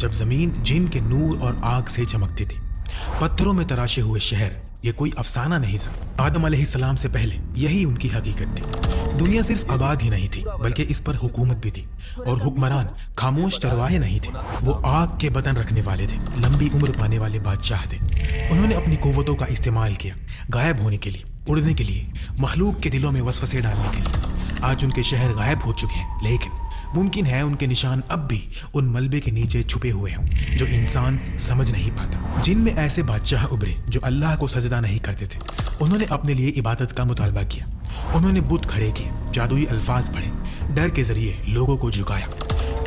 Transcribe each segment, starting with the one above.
جب زمین جن کے نور اور آگ سے چمکتی تھی، پتھروں میں تراشے ہوئے شہر یہ کوئی افسانہ نہیں تھا۔ آدم علیہ السلام سے پہلے یہی ان کی حقیقت تھی۔ دنیا صرف آباد ہی نہیں تھی بلکہ اس پر حکومت بھی تھی، اور حکمران خاموش چرواہے نہیں تھے، وہ آگ کے بدن رکھنے والے تھے، لمبی عمر پانے والے بادشاہ تھے۔ انہوں نے اپنی قوتوں کا استعمال کیا، غائب ہونے کے لیے، اڑنے کے لیے، مخلوق کے دلوں میں وسوسے ڈالنے کے لیے۔ آج ان کے شہر غائب ہو چکے ہیں، لیکن ممکن ہے ان کے نشان اب بھی ان ملبے کے نیچے چھپے ہوئے ہوں جو انسان سمجھ نہیں پاتا۔ جن میں ایسے بادشاہ ابھرے جو اللہ کو سجدہ نہیں کرتے تھے، انہوں نے اپنے لیے عبادت کا مطالبہ کیا، انہوں نے بت کھڑے کیے، جادوئی الفاظ پڑھے، ڈر کے ذریعے لوگوں کو جھکایا۔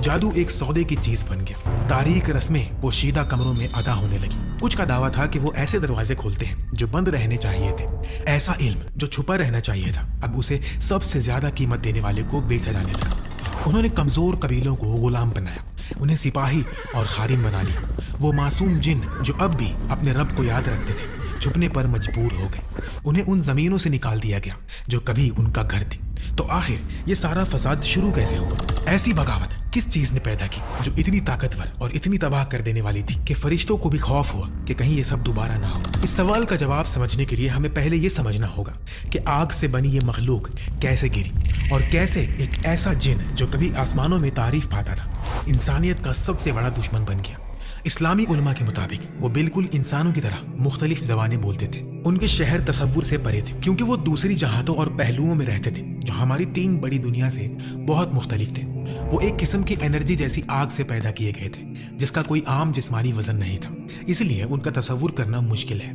جادو ایک سودے کی چیز بن گیا، تاریک رسمیں پوشیدہ کمروں میں ادا ہونے لگی۔ کچھ کا دعویٰ تھا کہ وہ ایسے دروازے کھولتے ہیں جو بند رہنے چاہیے تھے، ایسا علم جو چھپا رہنا چاہیے تھا اب اسے سب سے زیادہ قیمت دینے والے کو بیچا جانے لگا۔ انہوں نے کمزور قبیلوں کو غلام بنایا، انہیں سپاہی اور خادم بنا لیا۔ وہ معصوم جن جو اب بھی اپنے رب کو یاد رکھتے تھے چھپنے پر مجبور ہو گئے، انہیں ان زمینوں سے نکال دیا گیا جو کبھی ان کا گھر تھی۔ تو آخر یہ سارا فساد شروع کیسے ہوا؟ ایسی بغاوت کس چیز نے پیدا کی جو اتنی طاقتور اور اتنی تباہ کر دینے والی تھی کہ فرشتوں کو بھی خوف ہوا کہ کہیں یہ سب دوبارہ نہ ہو؟ اس سوال کا جواب سمجھنے کے لیے ہمیں پہلے یہ سمجھنا ہوگا کہ آگ سے بنی یہ مخلوق کیسے گری، اور کیسے ایک ایسا جن جو کبھی آسمانوں میں تعریف پاتا تھا انسانیت کا سب سے بڑا دشمن بن گیا۔ اسلامی علماء کے مطابق وہ بالکل انسانوں کی طرح مختلف زبانیں بولتے تھے۔ ان کے شہر تصور سے پرے تھے کیونکہ وہ دوسری جہاتوں اور پہلوؤں میں رہتے تھے جو ہماری 3 بڑی دنیا سے بہت مختلف تھے۔ وہ ایک قسم کی انرجی جیسی آگ سے پیدا کیے گئے تھے جس کا کوئی عام جسمانی وزن نہیں تھا، اس لیے ان کا تصور کرنا مشکل ہے۔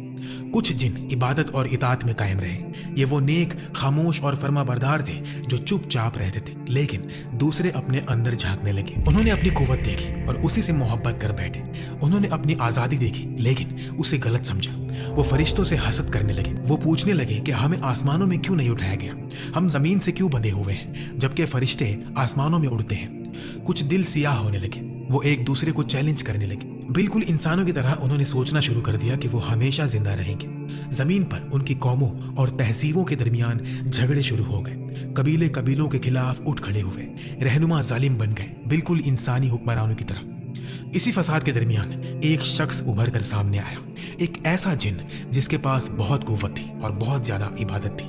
کچھ جن عبادت اور اطاعت میں قائم رہے، یہ وہ نیک، خاموش اور فرما بردار تھے جو چپ چاپ رہتے تھے، لیکن دوسرے اپنے اندر جھانکنے لگے۔ انہوں نے اپنی قوت دیکھی اور اسی سے محبت کر بیٹھے۔ انہوں نے اپنی آزادی دیکھی لیکن اسے غلط سمجھا۔ وہ فرشتوں سے حسد کرنے لگے، وہ پوچھنے لگے کہ ہمیں آسمانوں میں کیوں نہیں اٹھایا گیا، ہم زمین سے کیوں بندھے ہوئے ہیں جبکہ فرشتے آسمانوں میں اڑتے ہیں۔ کچھ دل سیاہ ہونے لگے، وہ ایک دوسرے کو چیلنج کرنے لگے۔ بالکل انسانوں کی طرح انہوں نے سوچنا شروع کر دیا کہ وہ ہمیشہ زندہ رہیں گے۔ زمین پر ان کی قوموں اور تہذیبوں کے درمیان جھگڑے شروع ہو گئے، قبیلے قبیلوں کے خلاف اٹھ کھڑے ہوئے، رہنما ظالم بن گئے، بالکل انسانی حکمرانوں کی طرح۔ اسی فساد کے درمیان ایک شخص ابھر کر سامنے آیا، ایک ایسا جن جس کے پاس بہت قوت تھی اور بہت زیادہ عبادت تھی۔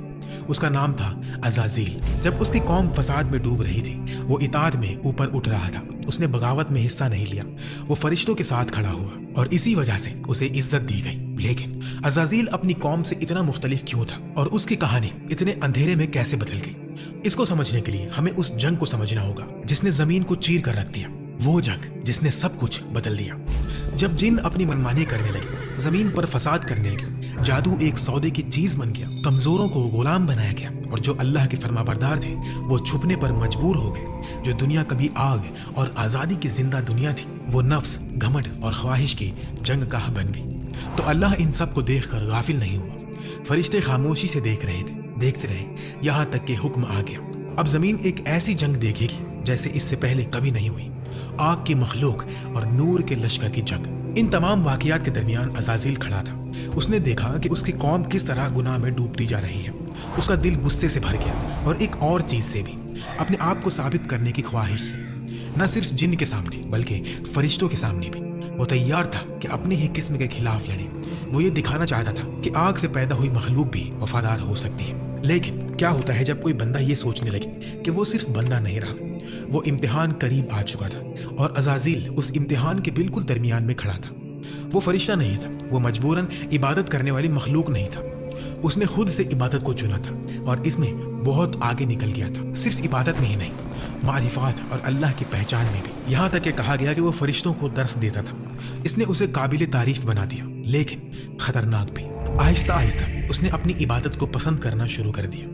اس کا نام تھا عزازیل۔ جب اس کی قوم فساد میں ڈوب رہی تھی، وہ اطاعت میں اوپر اٹھ رہا تھا، اس نے بغاوت میں حصہ نہیں لیا، وہ فرشتوں کے ساتھ کھڑا ہوا اور اسی وجہ سے اسے عزت دی گئی۔ لیکن عزازیل اپنی قوم سے اتنا مختلف کیوں تھا اور اس کی کہانی اتنے اندھیرے میں کیسے بدل گئی؟ اس کو سمجھنے کے لیے ہمیں اس جنگ کو سمجھنا ہوگا جس نے زمین کو چیر کر رکھ دیا، وہ جنگ جس نے سب کچھ بدل دیا۔ جب جن اپنی منمانی کرنے لگے، زمین پر فساد کرنے لگے، جادو ایک سودے کی چیز بن گیا، کمزوروں کو غلام بنایا گیا، اور جو اللہ کے فرما بردار تھے وہ چھپنے پر مجبور ہو گئے۔ جو دنیا کبھی آگ اور آزادی کی زندہ دنیا تھی، وہ نفس، گھمنڈ اور خواہش کی جنگ گاہ بن گئی۔ تو اللہ ان سب کو دیکھ کر غافل نہیں ہوا، فرشتے خاموشی سے دیکھ رہے تھے، دیکھتے رہے، یہاں تک کہ حکم آ گیا۔ اب زمین ایک ایسی جنگ دیکھے گی جیسے اس سے پہلے کبھی نہیں ہوئی، آگ کی مخلوق اور نور کے لشکر کی جنگ۔ ان تمام واقعات کے درمیان عزازیل کھڑا تھا۔ اس نے دیکھا کہ اس کی قوم کس طرح گناہ میں ڈوبتی جا رہی ہے۔ اس کا دل غصے سے بھر گیا، اور ایک اور چیز سے بھی، اپنے آپ کو ثابت کرنے کی خواہش سے۔ نہ صرف جن کے سامنے بلکہ فرشتوں کے سامنے بھی وہ تیار تھا کہ اپنی ہی قسم کے خلاف لڑے۔ وہ یہ دکھانا چاہتا تھا کہ آگ سے پیدا ہوئی مخلوق بھی وفادار ہو سکتی ہے۔ لیکن کیا ہوتا ہے جب کوئی بندہ یہ سوچنے لگے کہ وہ صرف بندہ نہیں رہا، وہ امتحان قریب آ چکا تھا، اور عزازیل اس امتحان کے بالکل درمیان میں کھڑا تھا۔ وہ فرشتہ نہیں تھا، وہ مجبوراً عبادت کرنے والی مخلوق نہیں تھا، اس نے خود سے عبادت کو چنا تھا اور اس میں بہت آگے نکل گیا تھا۔ صرف عبادت میں ہی نہیں، معرفات اور اللہ کی پہچان میں بھی، یہاں تک کہ کہا گیا کہ وہ فرشتوں کو درس دیتا تھا۔ اس نے اسے قابل تعریف بنا دیا، لیکن خطرناک بھی۔ آہستہ آہستہ اس نے اپنی عبادت کو پسند کرنا شروع کر دیا۔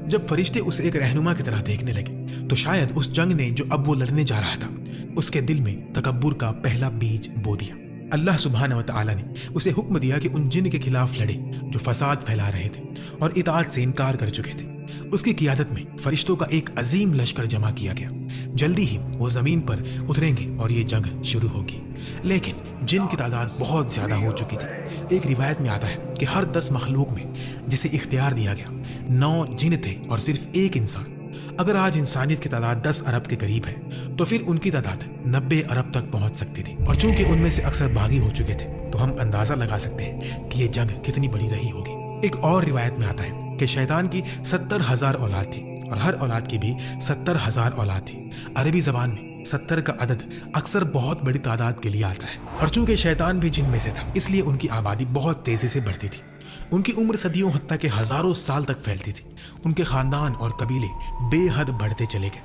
جب فرشتے اسے ایک رہنما کی طرح دیکھنے لگے تو شاید اس جنگ نے جو اب وہ لڑنے جا رہا تھا اس کے دل میں تکبر کا پہلا بیج بو دیا۔ اللہ سبحانہ و تعالی نے اسے حکم دیا کہ ان جن کے خلاف لڑے جو فساد پھیلا رہے تھے اور اطاعت سے انکار کر چکے تھے۔ اس کی قیادت میں فرشتوں کا ایک عظیم لشکر جمع کیا گیا۔ جلدی ہی وہ زمین پر اتریں گے اور یہ جنگ شروع ہوگی، لیکن جن کی تعداد بہت زیادہ ہو چکی تھی۔ ایک روایت میں آتا ہے کہ ہر 10 مخلوق میں جسے اختیار دیا گیا 9 جن تھے اور صرف ایک انسان۔ اگر آج انسانیت کی تعداد 10 ارب کے قریب ہے تو پھر ان کی تعداد 90 ارب تک پہنچ سکتی تھی، اور چونکہ ان میں سے اکثر باغی ہو چکے تھے تو ہم اندازہ لگا سکتے ہیں کہ یہ جنگ کتنی بڑی رہی ہوگی۔ ایک اور روایت میں آتا ہے کہ شیطان کی 70,000 اولاد تھی، اور ہر اولاد کی بھی 70,000 اولاد تھی۔ عربی زبان میں 70 کا عدد اکثر بہت بڑی تعداد کے لیے آتا ہے، اور چونکہ شیطان بھی جن میں سے تھا اس لیے ان کی آبادی بہت تیزی سے بڑھتی تھی۔ ان کی عمر صدیوں حتیٰ کہ ہزاروں سال تک پھیلتی تھی۔ ان کے خاندان اور قبیلے بے حد بڑھتے چلے گئے۔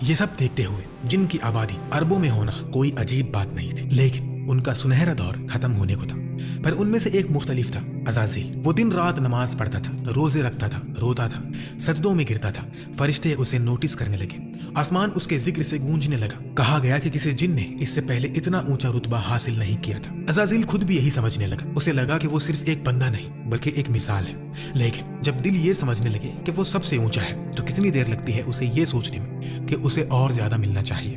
یہ سب دیکھتے ہوئے جن کی آبادی اربوں میں ہونا کوئی عجیب بات نہیں تھی، لیکن ان کا سنہرا دور ختم ہونے کو تھا۔ پر ان میں سے ایک مختلف تھا، عزازیل۔ وہ دن رات نماز پڑھتا تھا، روزے رکھتا تھا، روتا تھا، سجدوں میں گرتا تھا۔ فرشتے اسے نوٹس کرنے لگے، آسمان اس کے ذکر سے گونجنے لگا۔ کہا گیا کہ کسی جن نے اس سے پہلے اتنا اونچا رتبہ حاصل نہیں کیا تھا۔ عزازیل خود بھی یہی سمجھنے لگا۔ اسے لگا کہ وہ صرف ایک بندہ نہیں بلکہ ایک مثال ہے، لیکن جب دل یہ سمجھنے لگے کہ وہ سب سے اونچا ہے تو کتنی دیر لگتی ہے اسے یہ سوچنے میں کہ اسے اور زیادہ ملنا چاہیے۔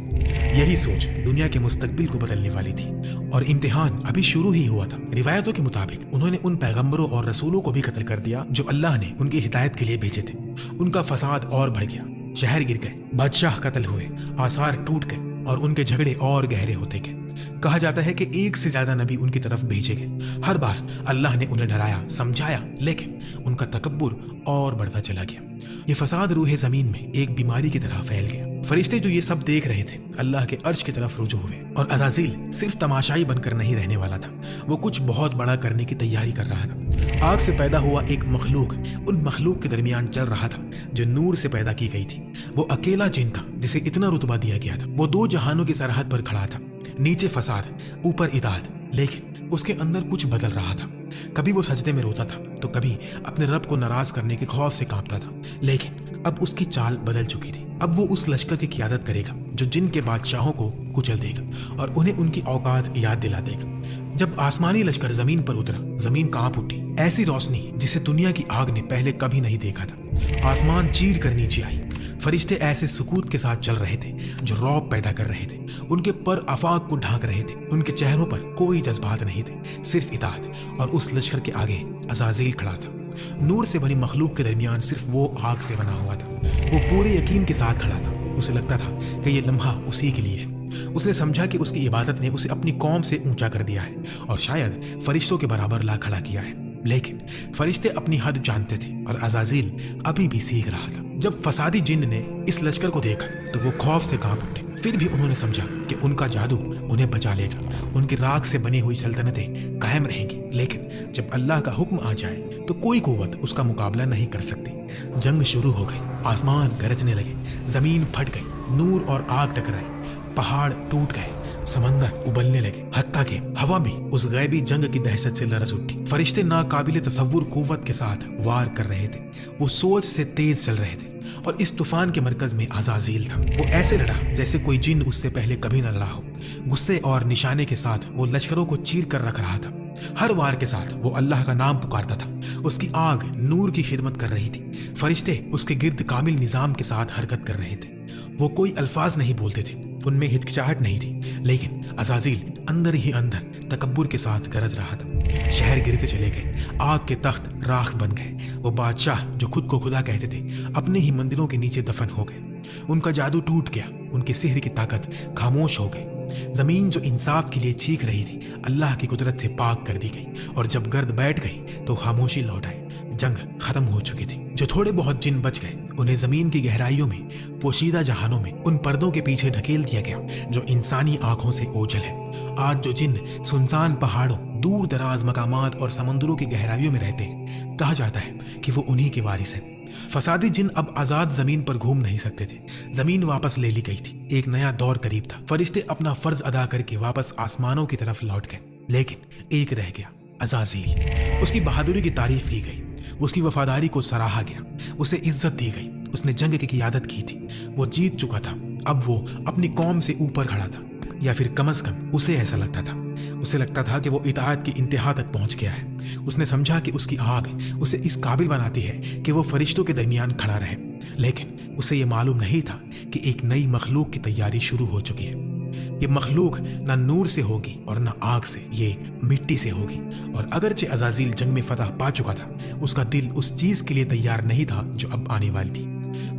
یہی سوچ دنیا کے مستقبل کو بدلنے والی تھی، اور امتحان ابھی شروع ہی ہوا تھا۔ روایتوں کے مطابق انہوں نے ان پیغمبروں اور رسولوں کو بھی قتل کر دیا جو اللہ نے ان کی ہدایت کے لیے بھیجے تھے۔ ان کا فساد اور بڑھ گیا، شہر گر گئے، بادشاہ قتل ہوئے، آثار ٹوٹ گئے، اور ان کے جھگڑے اور گہرے ہوتے گئے۔ کہا جاتا ہے کہ ایک سے زیادہ نبی ان کی طرف بھیجے گئے۔ ہر بار اللہ نے انہیں ڈرایا، سمجھایا، لیکن ان کا تکبر اور بڑھتا چلا گیا۔ یہ فساد روح زمین میں ایک بیماری کی طرح پھیل گیا۔ فرشتے جو یہ سب دیکھ رہے تھے اللہ کے عرش کی طرف رجوع ہوئے، اور عزازیل صرف تماشائی بن کر نہیں رہنے والا تھا، وہ کچھ بہت بڑا کرنے کی تیاری کر رہا تھا۔ آگ سے پیدا ہوا ایک مخلوق ان مخلوق کے درمیان چل رہا تھا جو نور سے پیدا کی گئی تھی۔ وہ اکیلا جن تھا جسے اتنا رتبہ دیا گیا تھا۔ وہ دو جہانوں کی سرحد پر کھڑا تھا، نیچے فساد، اوپر اطاعت، لیکن اس کے اندر کچھ بدل رہا تھا۔ کبھی وہ سجدے میں روتا تھا تو کبھی اپنے رب کو ناراض کرنے کے خوف سے کانپتا تھا، لیکن اب اس کی چال بدل چکی تھی۔ اب وہ اس لشکر کی قیادت کرے گا جو جن کے بادشاہوں کو کچل دے گا اور انہیں ان کی اوقات یاد دلا دے گا۔ جب آسمانی لشکر زمین پر اترا، زمین کانپ اٹھی۔ ایسی روشنی جسے دنیا کی آگ نے پہلے کبھی نہیں دیکھا تھا۔ آسمان چیر کر نیچے آئی۔ فرشتے ایسے سکوت کے ساتھ چل رہے تھے جو رعب پیدا کر رہے تھے۔ ان کے پر آفاق کو ڈھانک رہے تھے۔ ان کے چہروں پر کوئی جذبات نہیں تھے، صرف اطاعت۔ اور اس لشکر کے آگے عزازیل کھڑا تھا۔ نور سے بنی مخلوق کے درمیان صرف وہ آگ سے بنا ہوا تھا۔ وہ پورے یقین کے ساتھ کھڑا تھا۔ اسے لگتا تھا کہ یہ لمحہ اسی کے لیے ہے۔ اس نے سمجھا کہ اس کی عبادت نے اسے اپنی قوم سے اونچا کر دیا ہے اور شاید فرشتوں کے برابر لا کھڑا کیا ہے، لیکن فرشتے اپنی حد جانتے تھے اور عزازیل ابھی بھی سیکھ رہا تھا۔ جب فسادی جن نے اس لشکر کو دیکھا تو وہ خوف سے کانپ اٹھے۔ پھر بھی انہوں نے سمجھا کہ ان کا جادو انہیں بچا لے گا، ان کی راکھ سے بنی ہوئی سلطنتیں قائم رہیں گی، لیکن جب اللہ کا حکم آ جائے تو کوئی قوت اس کا مقابلہ نہیں کر سکتی۔ جنگ شروع ہو گئی، آسمان گرجنے لگے، زمین پھٹ گئی، نور اور آگ ٹکرائی، پہاڑ ٹوٹ گئے، سمندر ابلنے لگے، حتیٰ کہ ہوا بھی اس غیبی جنگ کی دہشت سے لرز اٹھی۔ فرشتے ناقابل تصور قوت کے ساتھ وار کر رہے تھے، وہ سوچ سے تیز چل رہے تھے، اور اس طوفان کے مرکز میں عزازیل تھا۔ وہ ایسے لڑا جیسے کوئی جن اس سے پہلے کبھی نہ لڑا ہو۔ غصے اور نشانے کے ساتھ وہ لشکروں کو چیر کر رکھ رہا تھا۔ ہر وار کے ساتھ وہ اللہ کا نام پکارتا تھا۔ اس کی آگ نور کی خدمت کر رہی تھی، فرشتے اس کے گرد کامل نظام کے ساتھ حرکت کر رہے تھے۔ وہ کوئی الفاظ نہیں بولتے تھے، ان میں ہچکچاہٹ نہیں تھی، لیکن عزازیل اندر ہی اندر تکبر کے ساتھ گرج رہا تھا۔ شہر گرتے چلے گئے، آگ کے تخت راکھ بن گئے۔ وہ بادشاہ جو خود کو خدا کہتے تھے اپنے ہی مندروں کے نیچے دفن ہو گئے۔ ان کا جادو ٹوٹ گیا، ان کی سحر کی طاقت خاموش ہو گئی۔ زمین جو انصاف کے لیے چیخ رہی تھی اللہ کی قدرت سے پاک کر دی گئی، اور جب گرد بیٹھ گئی تو خاموشی لوٹ آئی۔ جنگ ختم ہو چکی تھی۔ جو تھوڑے بہت جن بچ گئے انہیں زمین کی گہرائیوں میں، پوشیدہ جہانوں میں، ان پردوں کے پیچھے ڈھکیل دیا گیا جو انسانی آنکھوں سے اوجھل ہے۔ آج جو جن سنسان پہاڑوں، دور دراز مقامات اور سمندروں کی گہرائیوں میں رہتے ہیں، کہا جاتا ہے کہ وہ انہی کے وارث ہیں۔ فسادی جن اب آزاد زمین پر گھوم نہیں سکتے تھے، زمین واپس لے لی گئی تھی۔ ایک نیا دور قریب تھا۔ فرشتے اپنا فرض ادا کر کے واپس آسمانوں کی طرف لوٹ گئے، لیکن ایک رہ گیا، عزازیل۔ اس کی بہادری کی تعریف کی گئی، اس کی وفاداری کو سراہا گیا، اسے عزت دی گئی۔ اس نے جنگ کی قیادت کی تھی، وہ جیت چکا تھا۔ اب وہ اپنی قوم سے اوپر کھڑا تھا، یا پھر کم از کم اسے ایسا لگتا تھا۔ اسے لگتا تھا کہ وہ اطاعت کی انتہا تک پہنچ گیا ہے۔ اس نے سمجھا کہ اس کی آگ اسے اس قابل بناتی ہے کہ وہ فرشتوں کے درمیان کھڑا رہے، لیکن اسے یہ معلوم نہیں تھا کہ ایک نئی مخلوق کی تیاری شروع ہو چکی ہے۔ یہ مخلوق نہ نور سے ہوگی اور نہ آگ سے، یہ مٹی سے ہوگی۔ اور اگرچہ عزازیل جنگ میں فتح پا چکا تھا، اس کا دل اس چیز کے لیے تیار نہیں تھا جو اب آنے والی تھی۔